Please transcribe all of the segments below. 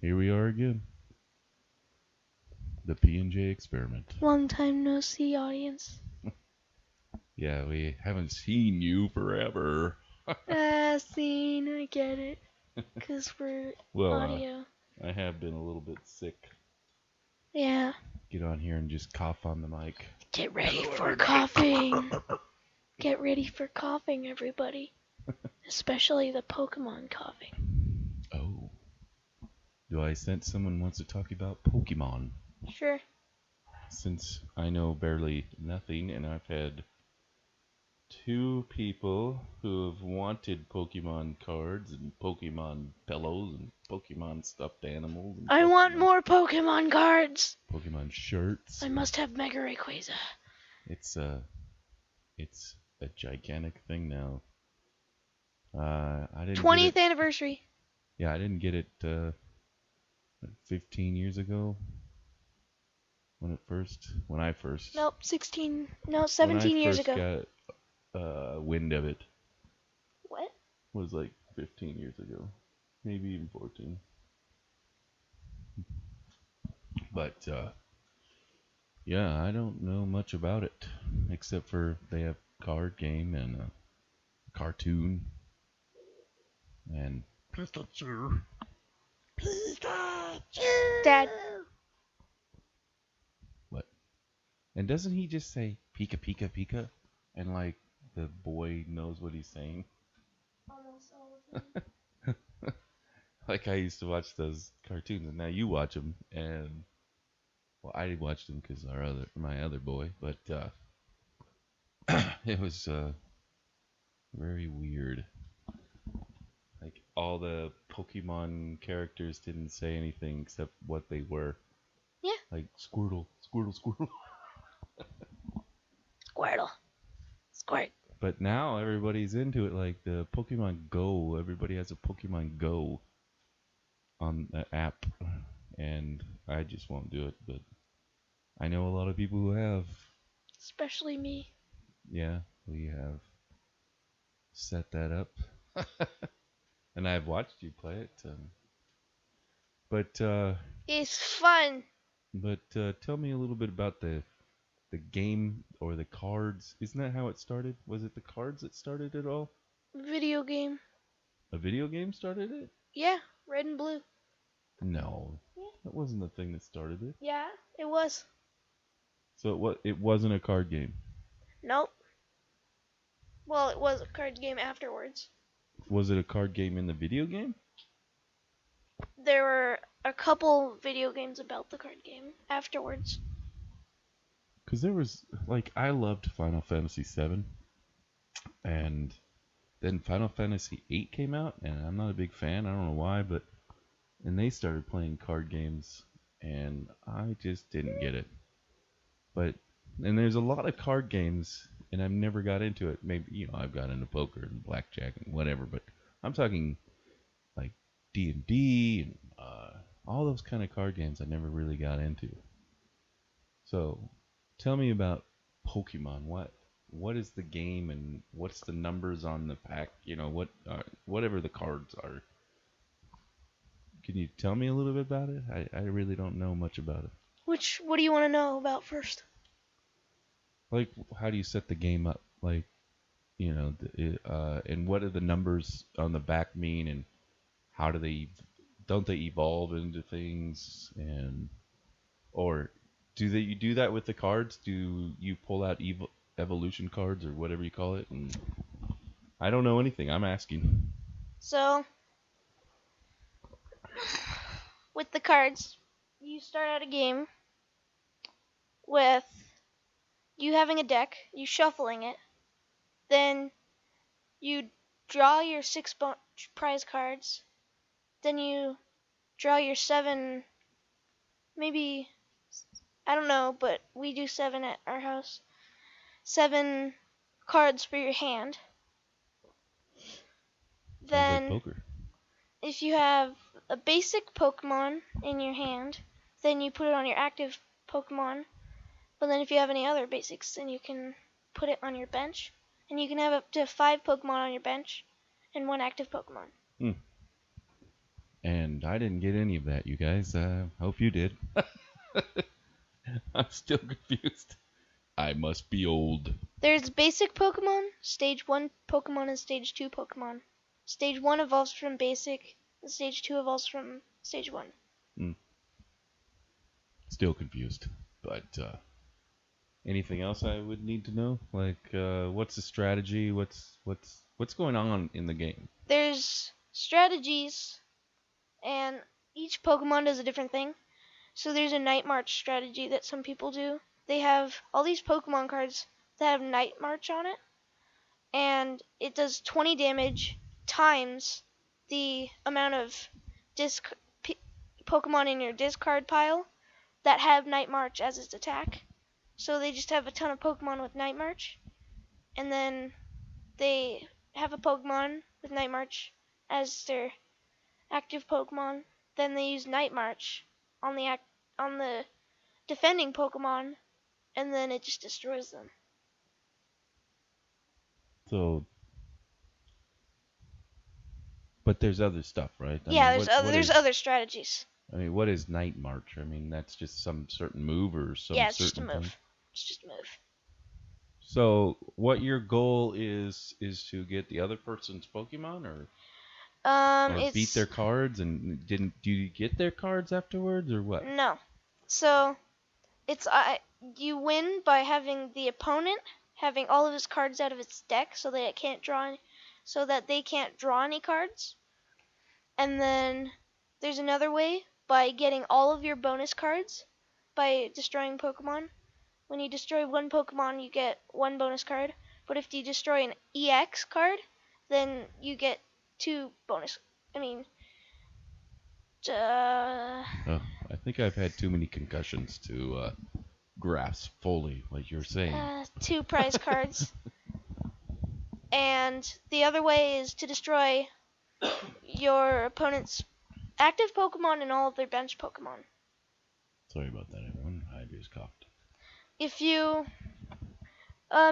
Here we are again. The P&J experiment. Long time no see, audience. Yeah, we haven't seen you forever. Seen, I get it. Because we're Well, audio. I have been a little bit sick. Yeah. Get on here and just cough on the mic. Get ready for coughing. Get ready for coughing, everybody. Especially the Pokemon coughing. Oh. Do I sense someone wants to talk about Pokemon? Sure. Since I know barely nothing, and I've had 2 people who have wanted Pokemon cards and Pokemon pillows and Pokemon stuffed animals and I want more Pokemon cards. Pokemon shirts. I must have Mega Rayquaza. It's a gigantic thing now. I didn't 20th get it. anniversary. Yeah, I didn't get it 15 years ago when I first Nope, 17 years ago. got wind of it. What? Was like 15 years ago, maybe even 14. But yeah, I don't know much about it except for they have card game and a cartoon and Pikachu. Dad. What? And doesn't he just say Pika Pika Pika? And like the boy knows what he's saying. Almost all of them. Like I used to watch those cartoons, and now you watch them, and well, I watched them because my other boy, but it was very weird. Like all the Pokemon characters didn't say anything except what they were. Yeah. Like Squirtle, Squirtle, Squirtle. Squirtle. Squirt. But now everybody's into it. Like the Pokemon Go, everybody has a Pokemon Go on the app, and I just won't do it. But I know a lot of people who have. Especially me. Yeah, we have set that up, and I've watched you play it. But It's fun. tell me a little bit about the game or the cards. Isn't that how it started? Was it the cards that started it all? Video game. A video game started it? Yeah, red and blue. No, Yeah. that wasn't the thing that started it. Yeah, it was. So it wasn't a card game. Nope. Well, it was a card game afterwards. Was it a card game in the video game? There were a couple video games about the card game afterwards. Because there was, like, I loved Final Fantasy VII, and then Final Fantasy VIII came out, and I'm not a big fan. I don't know why, and they started playing card games, and I just didn't get it. And there's a lot of card games, and I've never got into it. Maybe, I've got into poker and blackjack and whatever, but I'm talking like D&D and all those kind of card games I never really got into. So, tell me about Pokemon. What is the game, and what's the numbers on the pack? Whatever the cards are. Can you tell me a little bit about it? I really don't know much about it. What do you want to know about first? Like, how do you set the game up? Like, and what do the numbers on the back mean, and how don't they evolve into things, or do you do that with the cards? Do you pull out evolution cards or whatever you call it? And I don't know anything. I'm asking. So, with the cards, you start out a game with you having a deck, you shuffling it, then you draw your 6 prize cards, then you draw your 7, maybe, I don't know, but we do 7 at our house, 7 cards for your hand. Sounds Then, like poker. if you have a basic Pokemon in your hand, then you put it on your active Pokemon. But then if you have any other basics, then you can put it on your bench. And you can have up to 5 Pokemon on your bench and 1 active Pokemon. And I didn't get any of that, you guys. Hope you did. I'm still confused. I must be old. There's basic Pokemon, Stage 1 Pokemon, and Stage 2 Pokemon. Stage 1 evolves from basic, and Stage 2 evolves from Stage 1. Still confused. But anything else I would need to know? Like, what's the strategy? What's going on in the game? There's strategies, and each Pokemon does a different thing. So there's a Night March strategy that some people do. They have all these Pokemon cards that have Night March on it, and it does 20 damage times the amount of Pokemon in your discard pile that have Night March as its attack. So they just have a ton of Pokemon with Night March, and then they have a Pokemon with Night March as their active Pokemon. Then they use Night March on the defending Pokemon, and then it just destroys them. So, but there's other stuff, right? There's other strategies. I mean, what is Night March? I mean, that's just some certain move or some Yeah, it's just a certain move. thing. It's just a move. So, what your goal is to get the other person's Pokemon, or beat their cards, and do you get their cards afterwards, or what? No. So it's you win by having the opponent having all of his cards out of its deck, so that they can't draw any cards. And then there's another way by getting all of your bonus cards by destroying Pokemon. When you destroy one Pokemon, you get one bonus card. But if you destroy an EX card, then you get two bonus. Oh, I think I've had too many concussions to grasp fully what you're saying. 2 prize cards. And the other way is to destroy your opponent's active Pokemon and all of their bench Pokemon. Sorry about that, everyone. I just coughed. If you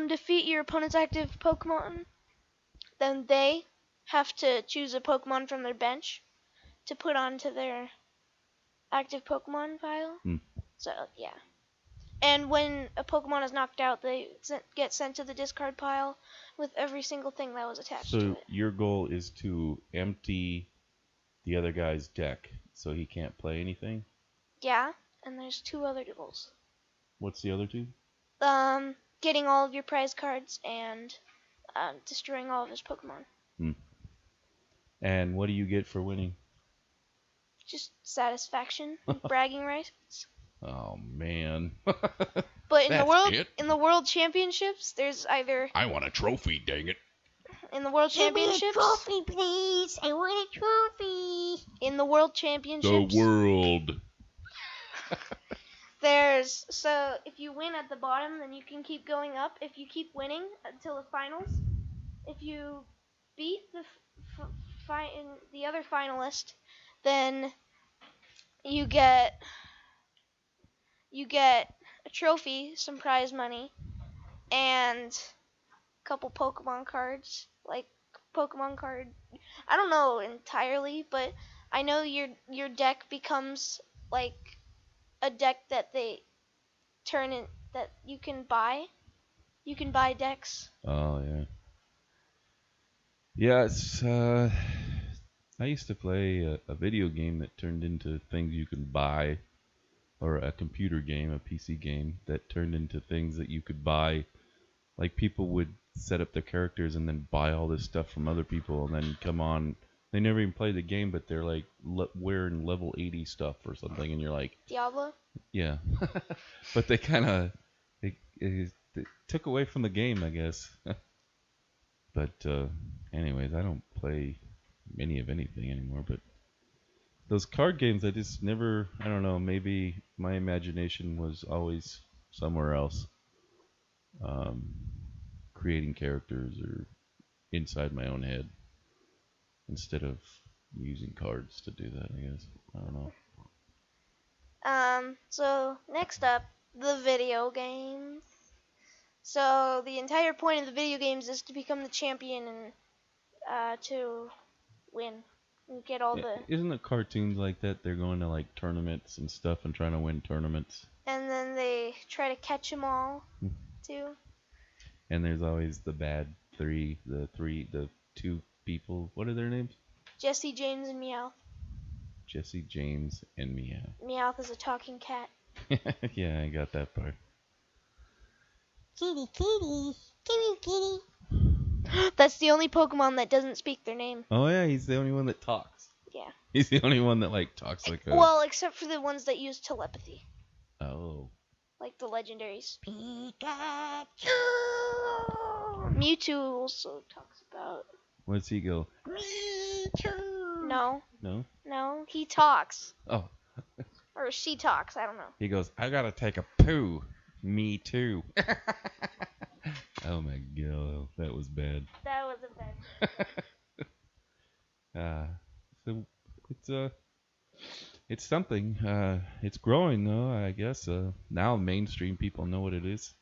defeat your opponent's active Pokemon, then they have to choose a Pokemon from their bench to put onto their active Pokemon pile. So, yeah. And when a Pokemon is knocked out, they get sent to the discard pile with every single thing that was attached to it. So your goal is to empty the other guy's deck so he can't play anything? Yeah, and there's 2 other goals. What's the other 2? Getting all of your prize cards and destroying all of his Pokemon. And what do you get for winning? Just satisfaction, and bragging rights. Oh man. But in the world championships, there's either I want a trophy, dang it. In the world championships. Give me a trophy, please. I want a trophy. In the world championships. The world. So if you win at the bottom, then you can keep going up. If you keep winning until the finals, if you beat the other finalist, then you get a trophy, some prize money, and a couple Pokemon cards. Like Pokemon card, I don't know entirely, but I know your deck becomes like a deck that they turn in that you can buy. You can buy decks. Oh yeah. Yes. I used to play a video game that turned into things you can buy, or a computer game, a PC game that turned into things that you could buy. Like people would set up their characters and then buy all this stuff from other people, and then come on. They never even play the game, but they're like wearing level 80 stuff or something, and you're like, Diablo? Yeah. But they kind of it took away from the game, I guess. But anyways, I don't play many of anything anymore. But those card games, I just never, I don't know, maybe my imagination was always somewhere else. Creating characters or inside my own head instead of using cards to do that, I guess. I don't know. So next up, the video games. So the entire point of the video games is to become the champion and to win. and get all the, Isn't it cartoons like that? They're going to like tournaments and stuff and trying to win tournaments. and then they try to catch them all, too. And there's always the bad the two people. What are their names? Jesse, James, and Meowth. Jesse, James, and Meow. Meowth is a talking cat. Yeah, I got that part. Kitty, kitty. Kitty, kitty. That's the only Pokemon that doesn't speak their name. Oh yeah, he's the only one that talks. Yeah. He's the only one that like talks like a. Well, except for the ones that use telepathy, Oh. like the legendaries. Pikachu. Mewtwo also talks about. What's he go? Me too. No, No. he talks. Oh. Or she talks, I don't know. He goes, I gotta take a poo. Me too. Oh my god, that was bad. That was a bad. So it's something. It's growing though, I guess. Now mainstream people know what it is.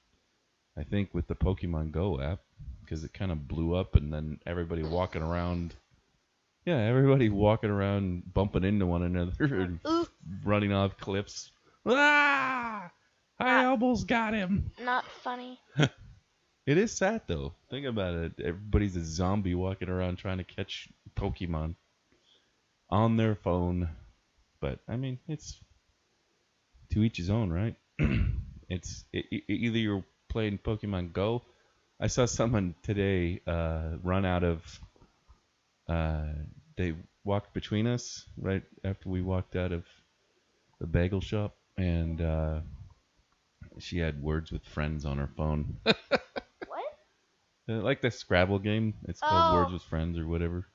I think with the Pokemon Go app, because it kind of blew up, and then everybody walking around. Yeah, everybody walking around bumping into one another and Ooh, running off cliffs. Ah! I almost got him. not funny. It is sad though. Think about it. Everybody's a zombie walking around trying to catch Pokemon on their phone. But I mean, it's to each his own, right? Either you're playing Pokemon Go. I saw someone today run out of. They walked between us right after we walked out of the bagel shop, and she had Words with Friends on her phone. What? Like the Scrabble game. It's called Oh. Words with Friends or whatever.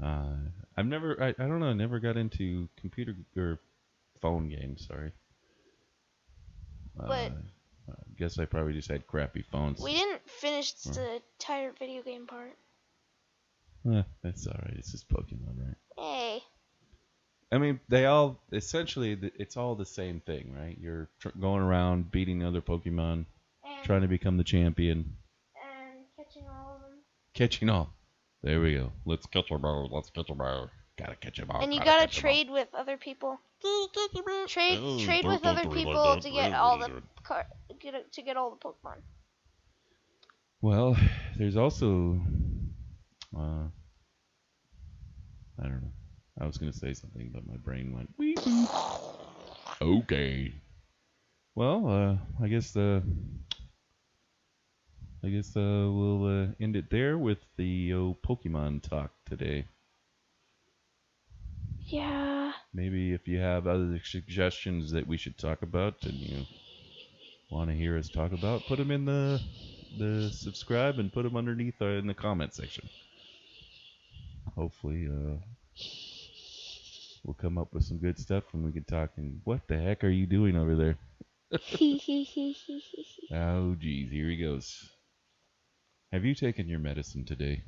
I've never, I don't know, I never got into computer or phone games, sorry. But- I guess I probably just had crappy phones. We didn't finish the entire video game part. That's alright, it's just Pokemon, right? Hey. I mean, they all, essentially, it's all the same thing, right? You're going around beating other Pokemon, And, trying to become the champion, and catching all of them. catching all. There we go. Let's catch 'em all. Let's catch 'em all. Gotta catch 'em all. And you gotta gotta catch 'em all. trade with other people. Kitty, kitty, boo. Trade with other people to get all the to get all the Pokemon. Well, there's also, I don't know. I was gonna say something, but my brain went. Wee boop. Okay. Well, I guess we'll end it there with the Pokemon talk today. Yeah. Maybe if you have other suggestions that we should talk about and you want to hear us talk about, put them in the subscribe and put them underneath in the comment section. Hopefully, we'll come up with some good stuff and we can talk. And what the heck are you doing over there? Oh, geez, here he goes. Have you taken your medicine today?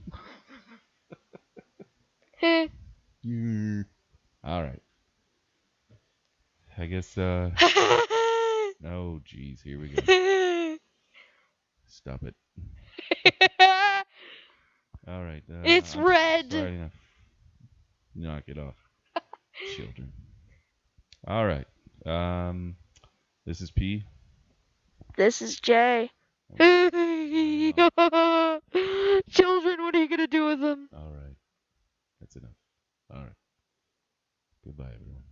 All right. I guess. Oh, geez, here we go. Stop it. All right. It's red. Sorry, enough. Knock it off, children. All right. This is P. This is Jay. Children, what are you gonna do with them? All right. That's enough. All right. Goodbye, everyone.